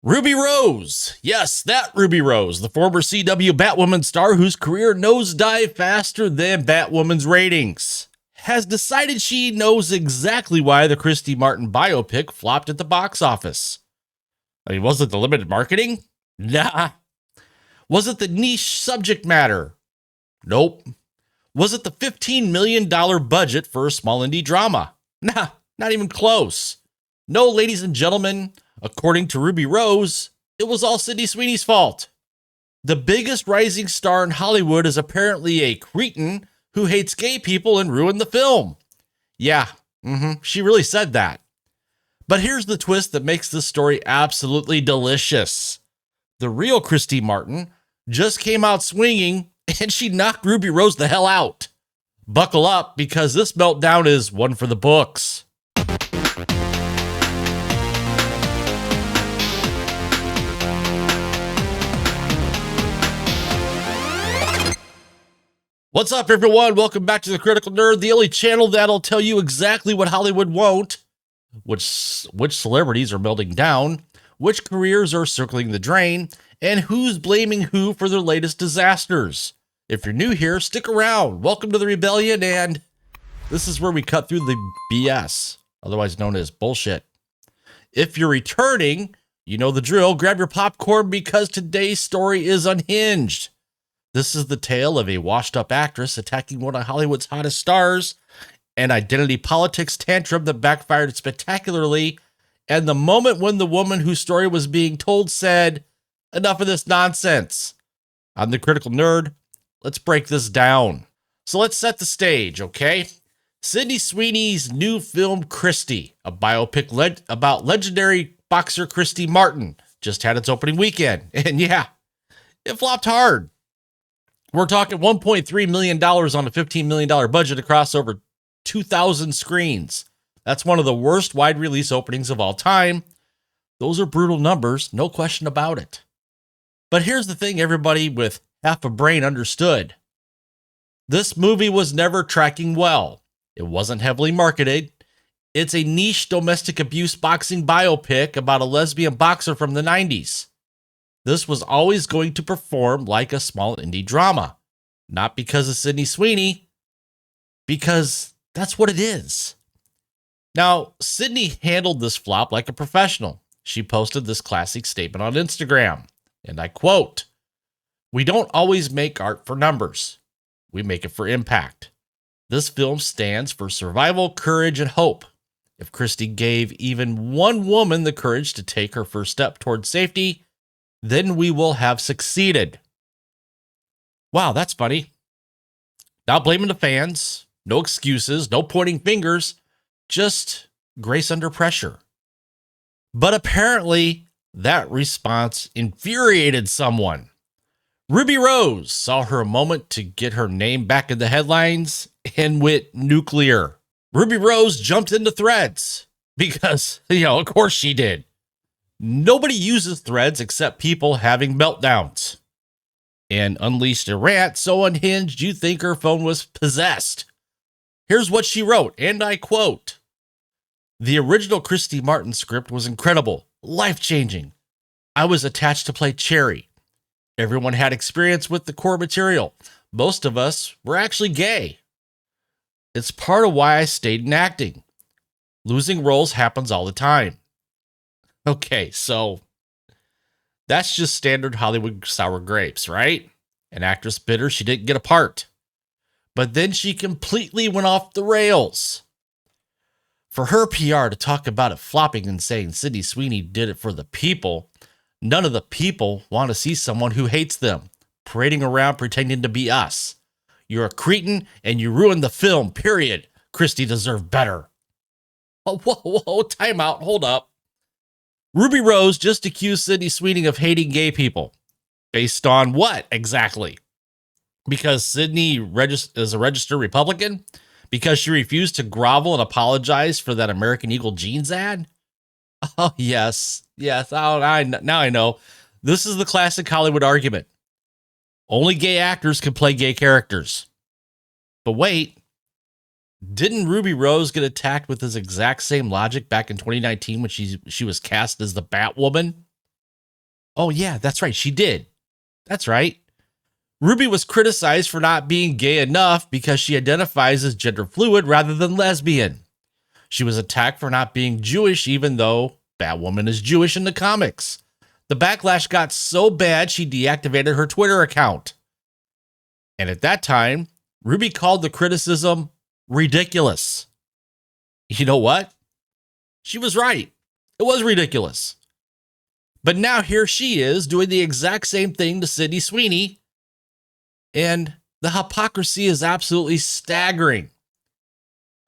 Ruby Rose. Yes, that Ruby Rose, the former CW Batwoman star whose career nosedived faster than Batwoman's ratings, has decided she knows exactly why the Christy Martin biopic flopped at the box office. I mean, was it the limited marketing? Nah. Was it the niche subject matter? Nope. Was it the $15 million budget for a small indie drama? Nah, not even close. No, ladies and gentlemen, according to Ruby Rose, it was all Sydney Sweeney's fault. The biggest rising star in Hollywood is apparently a cretin who hates gay people and ruined the film. Yeah, she really said that. But here's the twist that makes this story absolutely delicious. The real Christy Martin just came out swinging and she knocked Ruby Rose the hell out. Buckle up, because this meltdown is one for the books. What's up, everyone? Welcome back to The Critical Nerd, the only channel that'll tell you exactly what Hollywood won't, which celebrities are melting down, which careers are circling the drain, and who's blaming who for their latest disasters. If you're new here, stick around. Welcome to the rebellion, and this is where we cut through the BS, otherwise known as bullshit. If you're returning, you know the drill. Grab your popcorn, because today's story is unhinged. This is the tale of a washed-up actress attacking one of Hollywood's hottest stars, an identity politics tantrum that backfired spectacularly, and the moment when the woman whose story was being told said, "Enough of this nonsense." I'm the Critical Nerd. Let's break this down. So let's set the stage, okay? Sydney Sweeney's new film, Christy, a biopic about legendary boxer Christy Martin, just had its opening weekend. And yeah, it flopped hard. We're talking $1.3 million on a $15 million budget across over 2,000 screens. That's one of the worst wide release openings of all time. Those are brutal numbers, no question about it. But here's the thing everybody with half a brain understood. This movie was never tracking well. It wasn't heavily marketed. It's a niche domestic abuse boxing biopic about a lesbian boxer from the 90s. This was always going to perform like a small indie drama. Not because of Sydney Sweeney, because that's what it is. Now, Sydney handled this flop like a professional. She posted this classic statement on Instagram, and I quote, "We don't always make art for numbers. We make it for impact. This film stands for survival, courage, and hope. If Christy gave even one woman the courage to take her first step towards safety, then we will have succeeded." Wow, that's funny. Not blaming the fans, no excuses, no pointing fingers, just grace under pressure. But apparently, that response infuriated someone. Ruby Rose saw her moment to get her name back in the headlines and went nuclear. Ruby Rose jumped into threads because, of course she did. Nobody uses threads except people having meltdowns, and unleashed a rant so unhinged you think her phone was possessed. Here's what she wrote, and I quote, "The original Christy Martin script was incredible, life-changing. I was attached to play Cherry. Everyone had experience with the core material. Most of us were actually gay. It's part of why I stayed in acting. Losing roles happens all the time." Okay, so that's just standard Hollywood sour grapes, right? An actress bitter she didn't get a part. But then she completely went off the rails. For her PR to talk about it flopping and saying Sydney Sweeney did it for the people, none of the people want to see someone who hates them, parading around pretending to be us. You're a cretin and you ruined the film, period. Christy deserved better. Whoa, time out, hold up. Ruby Rose just accused Sydney Sweeney of hating gay people. Based on what exactly? Because Sydney is a registered Republican? Because she refused to grovel and apologize for that American Eagle jeans ad? Oh, yes. Now I know. This is the classic Hollywood argument. Only gay actors can play gay characters. But wait, didn't Ruby Rose get attacked with this exact same logic back in 2019 when she was cast as the Batwoman? Oh, yeah, that's right. She did. That's right. Ruby was criticized for not being gay enough because she identifies as gender fluid rather than lesbian. She was attacked for not being Jewish, even though Batwoman is Jewish in the comics. The backlash got so bad, she deactivated her Twitter account. And at that time, Ruby called the criticism ridiculous. You know what? She was right. It was ridiculous. But now here she is doing the exact same thing to Sydney Sweeney. And the hypocrisy is absolutely staggering.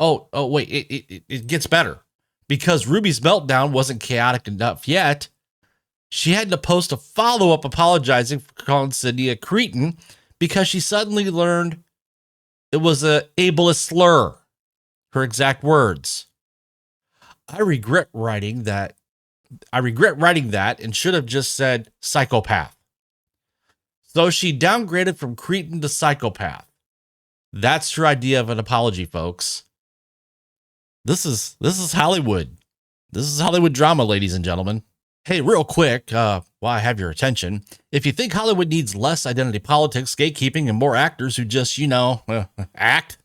Oh, wait, it gets better. Because Ruby's meltdown wasn't chaotic enough yet, she had to post a follow-up apologizing for calling Sydney a cretin because she suddenly learned it was a ableist slur. Her exact words. I regret writing that and should have just said psychopath. So she downgraded from cretin to psychopath. That's her idea of an apology, folks. This is Hollywood. This is Hollywood drama, ladies and gentlemen. Hey, real quick, while I have your attention, if you think Hollywood needs less identity politics, gatekeeping, and more actors who just, act,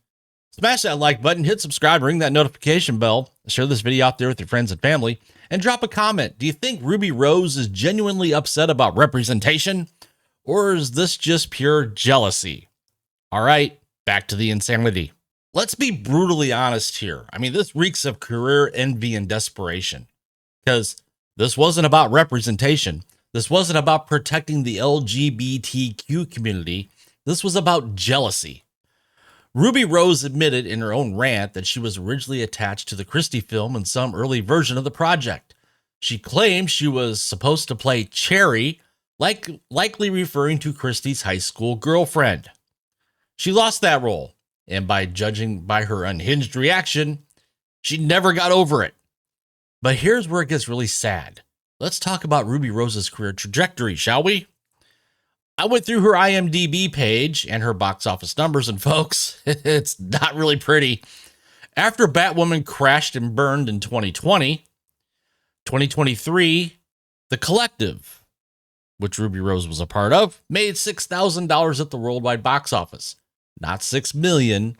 smash that like button, hit subscribe, ring that notification bell, share this video out there with your friends and family, and drop a comment. Do you think Ruby Rose is genuinely upset about representation, or is this just pure jealousy? All right, back to the insanity. Let's be brutally honest here. I mean, this reeks of career envy and desperation, because this wasn't about representation. This wasn't about protecting the LGBTQ community. This was about jealousy. Ruby Rose admitted in her own rant that she was originally attached to the Christy film in some early version of the project. She claimed she was supposed to play Cherry, likely referring to Christy's high school girlfriend. She lost that role, and by judging by her unhinged reaction, she never got over it. But here's where it gets really sad. Let's talk about Ruby Rose's career trajectory, shall we? I went through her IMDb page and her box office numbers, and folks, it's not really pretty. After Batwoman crashed and burned in 2020, 2023, The Collective, which Ruby Rose was a part of, made $6,000 at the worldwide box office. Not $6 million,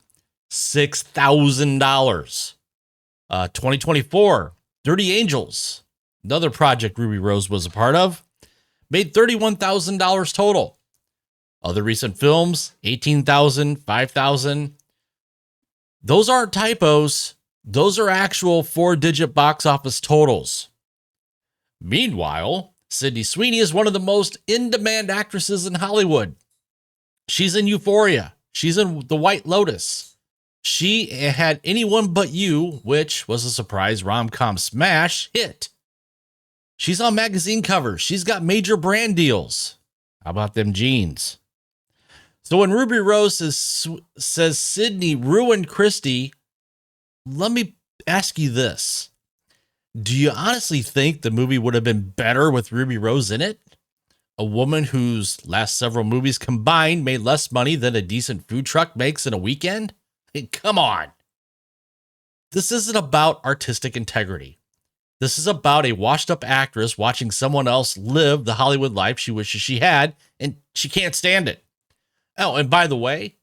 $6,000. 2024, Dirty Angels, another project Ruby Rose was a part of, made $31,000 total. Other recent films, $18,000, $5,000. Those aren't typos. Those are actual 4-digit box office totals. Meanwhile, Sydney Sweeney is one of the most in-demand actresses in Hollywood. She's in Euphoria. She's in The White Lotus. She had Anyone But You, which was a surprise rom-com smash hit. She's on magazine covers. She's got major brand deals. How about them jeans? So when Ruby Rose says Sydney ruined Christy, let me ask you this. Do you honestly think the movie would have been better with Ruby Rose in it? A woman whose last several movies combined made less money than a decent food truck makes in a weekend? Hey, come on. This isn't about artistic integrity. This is about a washed-up actress watching someone else live the Hollywood life she wishes she had, and she can't stand it. Oh, and by the way,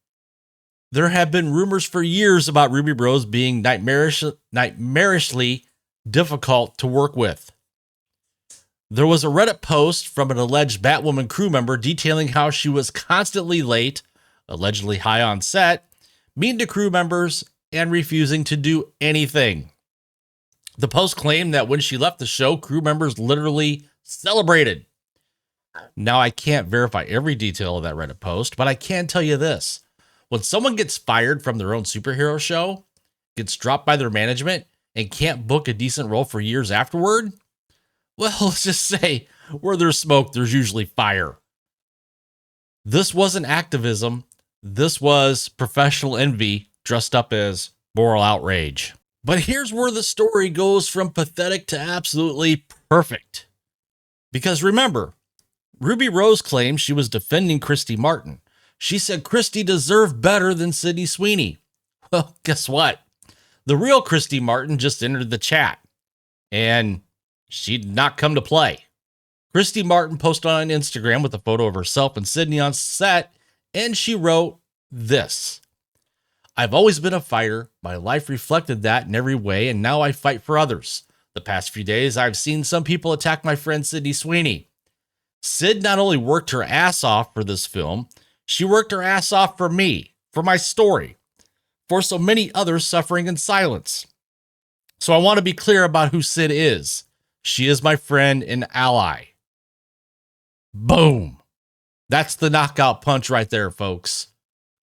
there have been rumors for years about Ruby Rose being nightmarishly difficult to work with. There was a Reddit post from an alleged Batwoman crew member detailing how she was constantly late, allegedly high on set, mean to crew members, and refusing to do anything. The post claimed that when she left the show, crew members literally celebrated. Now, I can't verify every detail of that Reddit post, but I can tell you this. When someone gets fired from their own superhero show, gets dropped by their management, and can't book a decent role for years afterward, well, let's just say where there's smoke, there's usually fire. This wasn't activism. This was professional envy dressed up as moral outrage. But here's where the story goes from pathetic to absolutely perfect. Because remember, Ruby Rose claimed she was defending Christy Martin. She said Christy deserved better than Sydney Sweeney. Well, guess what? The real Christy Martin just entered the chat, and she did not come to play. Christy Martin posted on Instagram with a photo of herself and Sydney on set, and she wrote this: "I've always been a fighter. My life reflected that in every way, and now I fight for others. The past few days, I've seen some people attack my friend Sydney Sweeney. Sid not only worked her ass off for this film, she worked her ass off for me, for my story, for so many others suffering in silence. So I want to be clear about who Sid is. She is my friend and ally." Boom. That's the knockout punch right there, folks.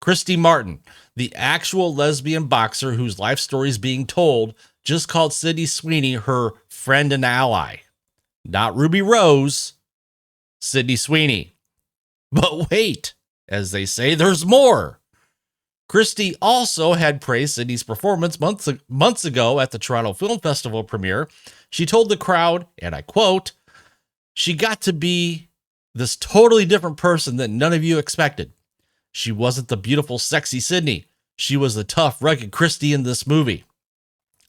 Christy Martin, the actual lesbian boxer whose life story is being told, just called Sydney Sweeney her friend and ally. Not Ruby Rose, Sydney Sweeney. But wait, as they say, there's more. Christy also had praised Sydney's performance months ago at the Toronto Film Festival premiere. She told the crowd, and I quote, "She got to be this totally different person that none of you expected. She wasn't the beautiful, sexy Sydney. She was the tough, rugged Christy in this movie.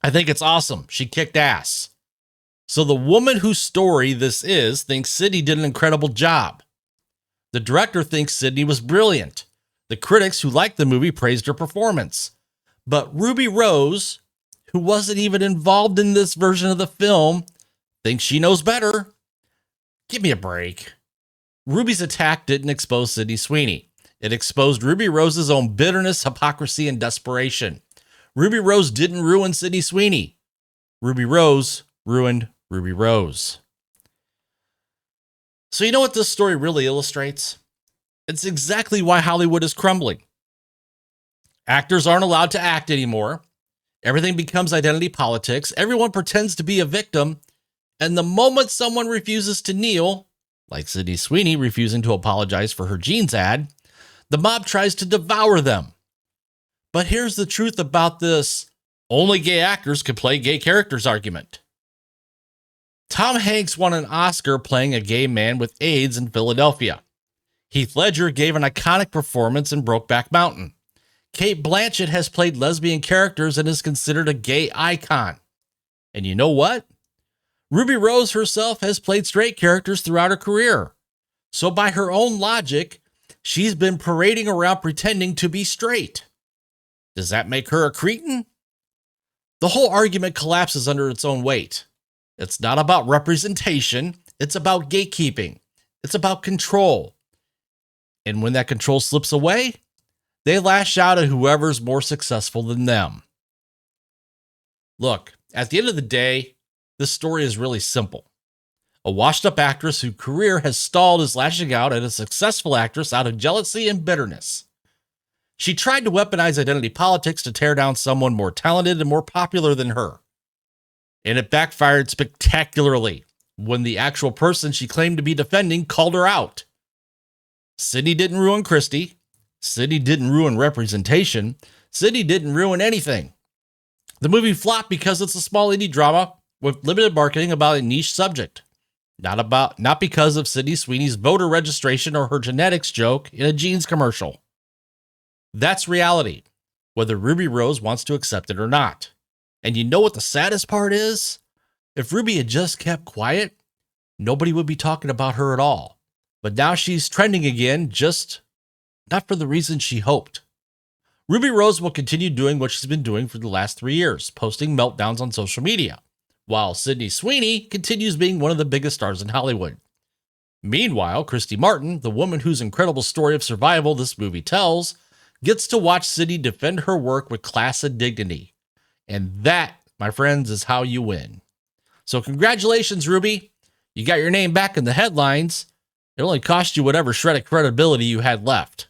I think it's awesome. She kicked ass." So the woman whose story this is thinks Sydney did an incredible job. The director thinks Sydney was brilliant. The critics who liked the movie praised her performance. But Ruby Rose, who wasn't even involved in this version of the film, thinks she knows better. Give me a break. Ruby's attack didn't expose Sydney Sweeney. It exposed Ruby Rose's own bitterness, hypocrisy, and desperation. Ruby Rose didn't ruin Sydney Sweeney. Ruby Rose ruined Ruby Rose. So you know what this story really illustrates? It's exactly why Hollywood is crumbling. Actors aren't allowed to act anymore. Everything becomes identity politics. Everyone pretends to be a victim. And the moment someone refuses to kneel, like Sydney Sweeney refusing to apologize for her jeans ad, the mob tries to devour them. But here's the truth about this only gay actors can play gay characters argument. Tom Hanks won an Oscar playing a gay man with AIDS in Philadelphia. Heath Ledger gave an iconic performance in Brokeback Mountain. Cate Blanchett has played lesbian characters and is considered a gay icon. And you know what? Ruby Rose herself has played straight characters throughout her career. So by her own logic, she's been parading around pretending to be straight. Does that make her a cretin? The whole argument collapses under its own weight. It's not about representation. It's about gatekeeping. It's about control. And when that control slips away, they lash out at whoever's more successful than them. Look, at the end of the day, this story is really simple. A washed-up actress whose career has stalled is lashing out at a successful actress out of jealousy and bitterness. She tried to weaponize identity politics to tear down someone more talented and more popular than her. And it backfired spectacularly when the actual person she claimed to be defending called her out. Sydney didn't ruin Christy. Sydney didn't ruin representation. Sydney didn't ruin anything. The movie flopped because it's a small indie drama with limited marketing about a niche subject. Not because of Sydney Sweeney's voter registration or her genetics joke in a jeans commercial. That's reality, whether Ruby Rose wants to accept it or not. And you know what the saddest part is? If Ruby had just kept quiet, nobody would be talking about her at all. But now she's trending again, just not for the reason she hoped. Ruby Rose will continue doing what she's been doing for the last 3 years, posting meltdowns on social media, while Sydney Sweeney continues being one of the biggest stars in Hollywood. Meanwhile, Christy Martin, the woman whose incredible story of survival this movie tells, gets to watch Sydney defend her work with class and dignity. And that, my friends, is how you win. So congratulations, Ruby. You got your name back in the headlines. It only cost you whatever shred of credibility you had left.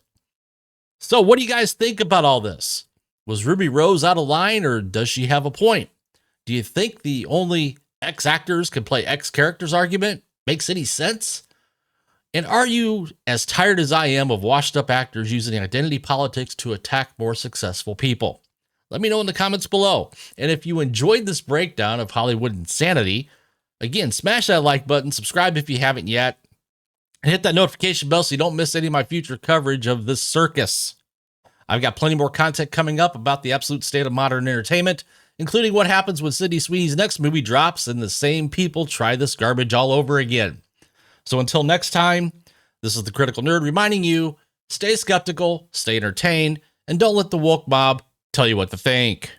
So what do you guys think about all this? Was Ruby Rose out of line, or does she have a point? Do you think the only X actors can play X characters argument makes any sense? And are you as tired as I am of washed up actors using identity politics to attack more successful people? Let me know in the comments below. And if you enjoyed this breakdown of Hollywood insanity, again, smash that like button, subscribe if you haven't yet, and hit that notification bell so you don't miss any of my future coverage of this circus. I've got plenty more content coming up about the absolute state of modern entertainment, including what happens when Sydney Sweeney's next movie drops and the same people try this garbage all over again. So until next time, this is the Critical Nerd reminding you, stay skeptical, stay entertained, and don't let the woke mob tell you what to think.